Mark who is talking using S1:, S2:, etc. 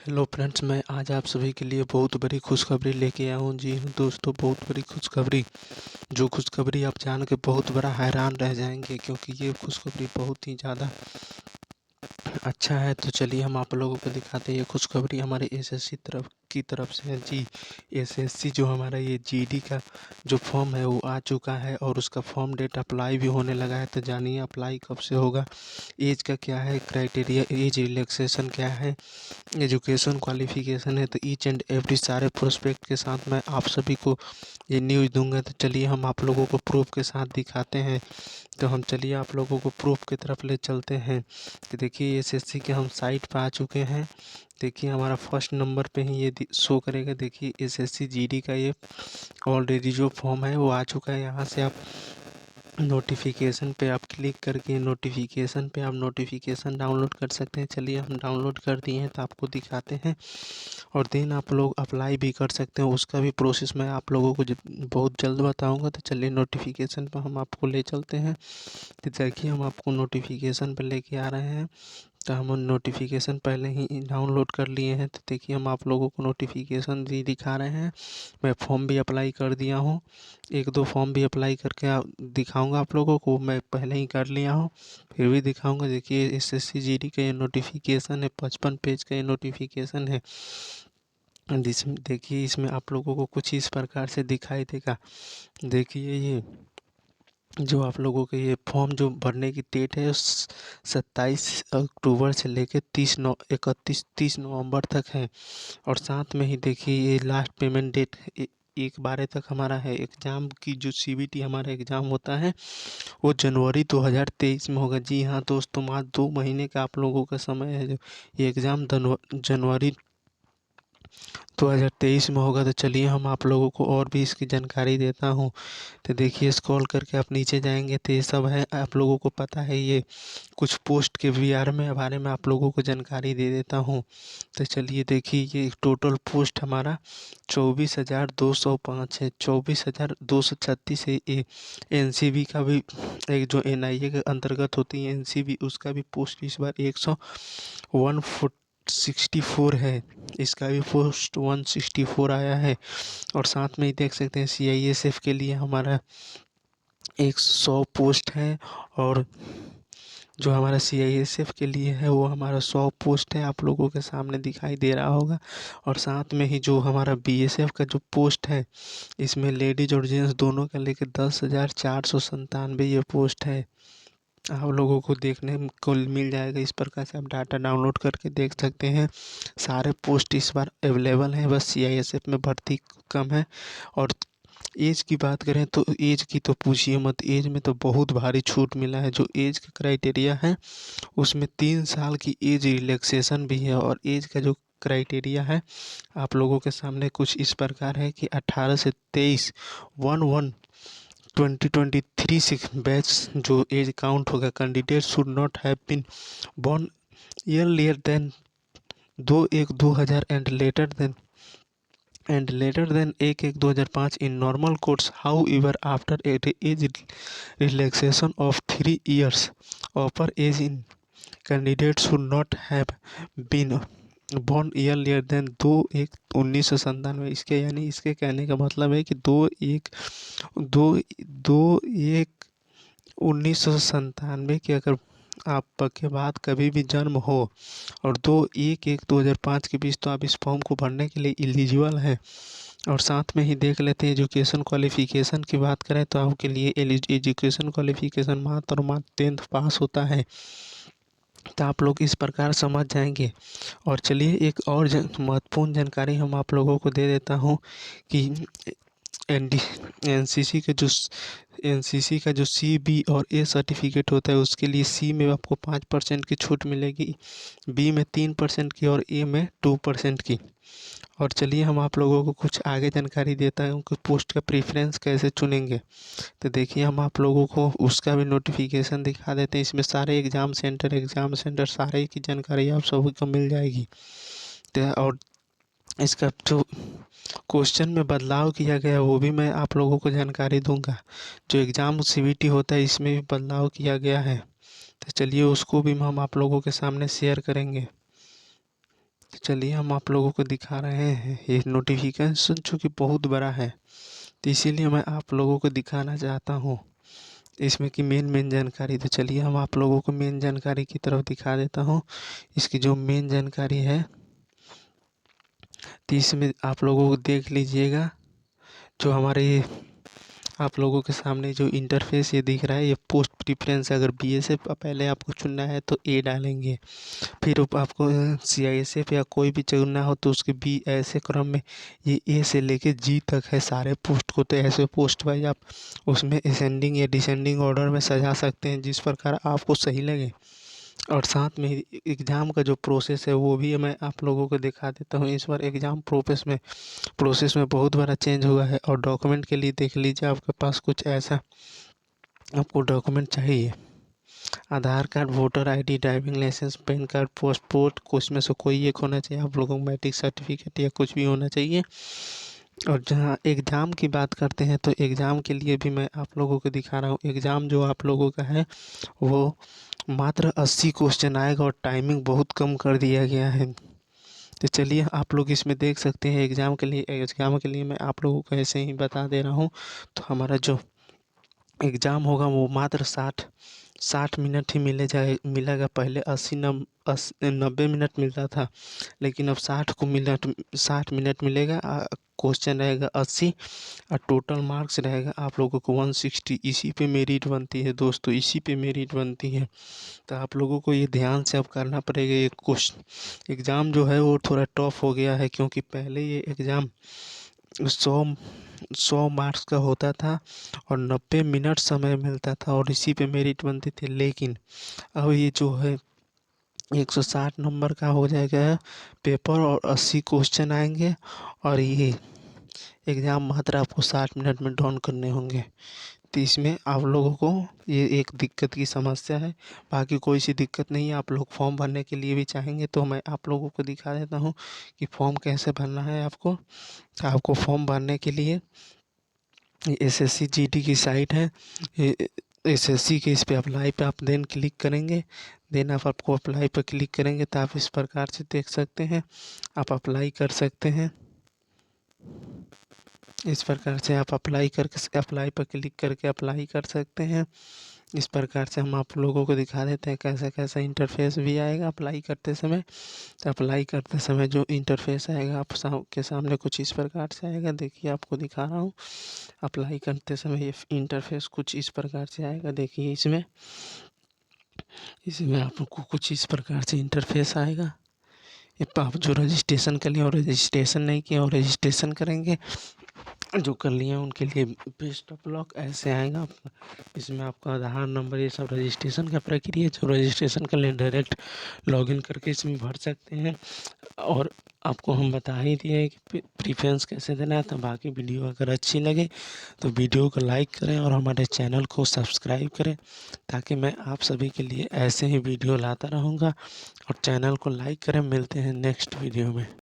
S1: Hello friends, मैं आज आप सभी के लिए बहुत बड़ी खुशखबरी लेके आया हूँ। जी हाँ दोस्तों, बहुत बड़ी खुशखबरी। जो खुशखबरी आप जान के बहुत बड़ा हैरान रह जाएंगे, क्योंकि ये खुशखबरी बहुत ही ज़्यादा अच्छा है। तो चलिए हम आप लोगों को दिखाते हैं। ये खुशखबरी हमारे एसएससी की तरफ से है जी। एसएससी जो हमारा ये जीडी का जो फॉर्म है वो आ चुका है और उसका फॉर्म डेट अप्लाई भी होने लगा है। तो जानिए अप्लाई कब से होगा, एज का क्या है क्राइटेरिया, एज रिलैक्सेशन क्या है, एजुकेशन क्वालिफिकेशन है। तो ईच एंड एवरी सारे प्रोस्पेक्ट के साथ मैं आप सभी को ये न्यूज़ दूंगा। तो चलिए हम आप लोगों को प्रूफ के साथ दिखाते हैं। तो हम चलिए आप लोगों को प्रूफ की तरफ ले चलते हैं। तो देखिए एसएससी के हम साइट पर आ चुके हैं। देखिए हमारा फर्स्ट नंबर पे ही ये शो करेगा। देखिए एसएससी जीडी का ये ऑलरेडी जो फॉर्म है वो आ चुका है। यहाँ से आप नोटिफिकेशन पे आप क्लिक करके नोटिफिकेशन पे आप नोटिफिकेशन डाउनलोड कर सकते हैं। चलिए हम डाउनलोड कर दिए हैं तो आपको दिखाते हैं। और देन आप लोग अप्लाई भी कर सकते हैं, उसका भी प्रोसेस मैं आप लोगों को बहुत जल्द बताऊंगा। तो चलिए नोटिफिकेशन पर हम आपको ले चलते हैं। तो देखिए हम आपको नोटिफिकेशन पर लेके आ रहे हैं। तो हम नोटिफिकेशन पहले ही डाउनलोड कर लिए हैं। तो देखिए हम आप लोगों को नोटिफिकेशन भी दिखा रहे हैं। मैं फॉर्म भी अप्लाई कर दिया हूँ, एक दो फॉर्म भी अप्लाई करके दिखाऊंगा आप लोगों को। मैं पहले ही कर लिया हूँ, फिर भी दिखाऊंगा। देखिए एसएससी जीडी का ये नोटिफिकेशन है, 55 पेज का ये नोटिफिकेशन है। जिसमें देखिए इसमें आप लोगों को कुछ इस प्रकार से दिखाई देगा। देखिए ये जो आप लोगों के ये फॉर्म जो भरने की डेट है 27 अक्टूबर से लेकर 30 नवंबर तक है। और साथ में ही देखिए ये लास्ट पेमेंट डेट 1/12 तक हमारा है। एग्ज़ाम की जो सीबीटी हमारा एग्ज़ाम होता है वो जनवरी 2023 में होगा। जी हाँ दोस्तों, मात्र 2 महीने का आप लोगों का समय है। जो ये एग्ज़ाम जनवरी 2023 में होगा। तो चलिए हम आप लोगों को और भी इसकी जानकारी देता हूँ। तो देखिए स्क्रॉल करके आप नीचे जाएंगे तो ये सब है, आप लोगों को पता है। ये कुछ पोस्ट के बारे में आप लोगों को जानकारी दे देता हूँ। तो चलिए देखिए ये टोटल पोस्ट हमारा 24,205 है। 24,236 है। ये एनसीबी का भी एक जो एनआईए के अंतर्गत होती है एनसीबी, उसका भी पोस्ट इस बार 164 है। इसका भी पोस्ट 164 आया है। और साथ में ही देख सकते हैं सीआईएसएफ के लिए हमारा 100 पोस्ट है। और जो हमारा सीआईएसएफ के लिए है वो हमारा 100 पोस्ट है, आप लोगों के सामने दिखाई दे रहा होगा। और साथ में ही जो हमारा बीएसएफ का जो पोस्ट है, इसमें लेडीज और जेंट्स दोनों का लेकर 10,497 ये पोस्ट है। आप लोगों को देखने को मिल जाएगा। इस प्रकार से आप डाटा डाउनलोड करके देख सकते हैं। सारे पोस्ट इस बार अवेलेबल हैं, बस सीआईएसएफ में भर्ती कम है। और एज की बात करें तो एज की तो पूछिए मत, एज में तो बहुत भारी छूट मिला है। जो एज का क्राइटेरिया है उसमें 3 साल की एज रिलैक्सेशन भी है। और एज का जो क्राइटेरिया है आप लोगों के सामने कुछ इस प्रकार है कि 18 से 23 2023 से बैच जो एज काउंट होगा, candidate should not have been born earlier than 2/1/2000 and later than 1/1/2005 in normal course. However, after age relaxation of 3 years, upper age in candidates should not have been born earlier than 2/1/1997। इसके यानी इसके कहने का मतलब है कि 2/1/1997 के अगर आपके बाद कभी भी जन्म हो और 2/1/2005 के बीच, तो आप इस फॉर्म को भरने के लिए एलिजिबल हैं। और साथ में ही देख लेते हैं एजुकेशन क्वालिफिकेशन की बात करें तो आपके लिए एजुकेशन क्वालिफिकेशन मात्र और मात्र 10th पास होता है। तो आप लोग इस प्रकार समझ जाएंगे। और चलिए एक और महत्वपूर्ण जानकारी हम आप लोगों को दे देता हूँ कि एनडी एनसीसी के जो एनसीसी का जो सी बी और ए सर्टिफिकेट होता है, उसके लिए सी में आपको 5% की छूट मिलेगी, बी में 3% की और ए में 2% की। और चलिए हम आप लोगों को कुछ आगे जानकारी देता हूँ कि पोस्ट का प्रेफरेंस कैसे चुनेंगे। तो देखिए हम आप लोगों को उसका भी नोटिफिकेशन दिखा देते हैं। इसमें सारे एग्ज़ाम सेंटर सारे की जानकारी आप सभी को मिल जाएगी। तो और इसका जो क्वेश्चन में बदलाव किया गया वो भी मैं आप लोगों को जानकारी दूंगा। जो एग्ज़ाम सीबीटी होता है इसमें भी बदलाव किया गया है। तो चलिए उसको भी हम आप लोगों के सामने शेयर करेंगे। तो चलिए हम आप लोगों को दिखा रहे हैं ये नोटिफिकेशन जो कि बहुत बड़ा है, तो इसीलिए मैं आप लोगों को दिखाना चाहता हूँ इसमें की मेन जानकारी। तो चलिए हम आप लोगों को मेन जानकारी की तरफ दिखा देता हूँ। इसकी जो मेन जानकारी है तो इसमें आप लोगों को देख लीजिएगा, जो हमारे आप लोगों के सामने जो इंटरफेस ये दिख रहा है, ये पोस्ट प्रेफरेंस। अगर बीएसएफ पहले आपको चुनना है तो ए डालेंगे, फिर आपको सीआईएसएफ या कोई भी चुनना हो तो उसके बी, ऐसे क्रम में ये ए से लेके जी तक है सारे पोस्ट को। तो ऐसे पोस्ट वाइज आप उसमें असेंडिंग या डिसेंडिंग ऑर्डर में सजा सकते हैं, जिस प्रकार आपको सही लगे। और साथ में एग्ज़ाम का जो प्रोसेस है वो भी मैं आप लोगों को दिखा देता हूँ। इस बार एग्ज़ाम प्रोसेस में बहुत बड़ा चेंज हुआ है। और डॉक्यूमेंट के लिए देख लीजिए, आपके पास कुछ ऐसा आपको डॉक्यूमेंट चाहिए, Aadhaar card, voter ID, driving licence, PAN card, passport, कुछ में से कोई एक होना चाहिए। आप लोगों को मैट्रिक सर्टिफिकेट या कुछ भी होना चाहिए। और जहाँ एग्ज़ाम की बात करते हैं तो एग्ज़ाम के लिए भी मैं आप लोगों को दिखा रहा हूँ। एग्ज़ाम जो आप लोगों का है वो मात्र 80 क्वेश्चन आएगा और टाइमिंग बहुत कम कर दिया गया है। तो चलिए आप लोग इसमें देख सकते हैं एग्ज़ाम के लिए मैं आप लोगों को ऐसे ही बता दे रहा हूँ। तो हमारा जो एग्ज़ाम होगा वो मात्र 60 मिनट ही मिलेगा। पहले 90 मिनट मिलता था, लेकिन अब 60 मिनट मिलेगा। क्वेश्चन रहेगा 80 और टोटल मार्क्स रहेगा आप लोगों को 160। इसी पे मेरिट बनती है दोस्तों, इसी पे मेरिट बनती है। तो आप लोगों को ये ध्यान से अब करना पड़ेगा। ये क्वेश्चन एग्ज़ाम जो है वो थोड़ा टफ हो गया है, क्योंकि पहले ये एग्ज़ाम 100 मार्क्स का होता था और 90 मिनट समय मिलता था और इसी पे मेरिट बनती थी। लेकिन अब ये जो है 160 नंबर का हो जाएगा पेपर और 80 क्वेश्चन आएंगे और ये एग्ज़ाम मात्र आपको 60 मिनट में डाउन करने होंगे। तो इसमें आप लोगों को ये एक दिक्कत की समस्या है, बाकी कोई सी दिक्कत नहीं है। आप लोग फॉर्म भरने के लिए भी चाहेंगे तो मैं आप लोगों को दिखा देता हूँ कि फॉर्म कैसे भरना है। आपको फॉर्म भरने के लिए एसएससी जीडी की साइट है, एसएससी के इस पे अप्लाई पे आप देन क्लिक करेंगे। देन आप आपको अप्लाई पर क्लिक करेंगे तो आप इस प्रकार से देख सकते हैं, आप अप्लाई कर सकते हैं। इस प्रकार से आप अप्लाई पर क्लिक करके अप्लाई कर सकते हैं। इस प्रकार से हम आप लोगों को दिखा देते हैं कैसा कैसा इंटरफेस भी आएगा अप्लाई करते समय। तो अप्लाई करते समय जो इंटरफेस आएगा के सामने कुछ इस प्रकार से आएगा। देखिए आपको दिखा रहा हूँ, अप्लाई करते समय ये इंटरफेस कुछ इस प्रकार से आएगा। देखिए इसमें आपको कुछ इस प्रकार से इंटरफेस आएगा। आप जो रजिस्ट्रेशन कर लिए और रजिस्ट्रेशन नहीं किए और रजिस्ट्रेशन करेंगे, जो कर लिए उनके लिए बेस्ट ऑफ लक ऐसे आएगा। इसमें आपका आधार नंबर, ये सब रजिस्ट्रेशन का प्रक्रिया, जो रजिस्ट्रेशन कर लिए डायरेक्ट लॉगिन करके इसमें भर सकते हैं। और आपको हम बता ही दिए कि प्रेफरेंस कैसे देना है। तो बाकी वीडियो अगर अच्छी लगे तो वीडियो को लाइक करें और हमारे चैनल को सब्सक्राइब करें, ताकि मैं आप सभी के लिए ऐसे ही वीडियो लाता रहूँगा। और चैनल को लाइक करें। मिलते हैं नेक्स्ट वीडियो में।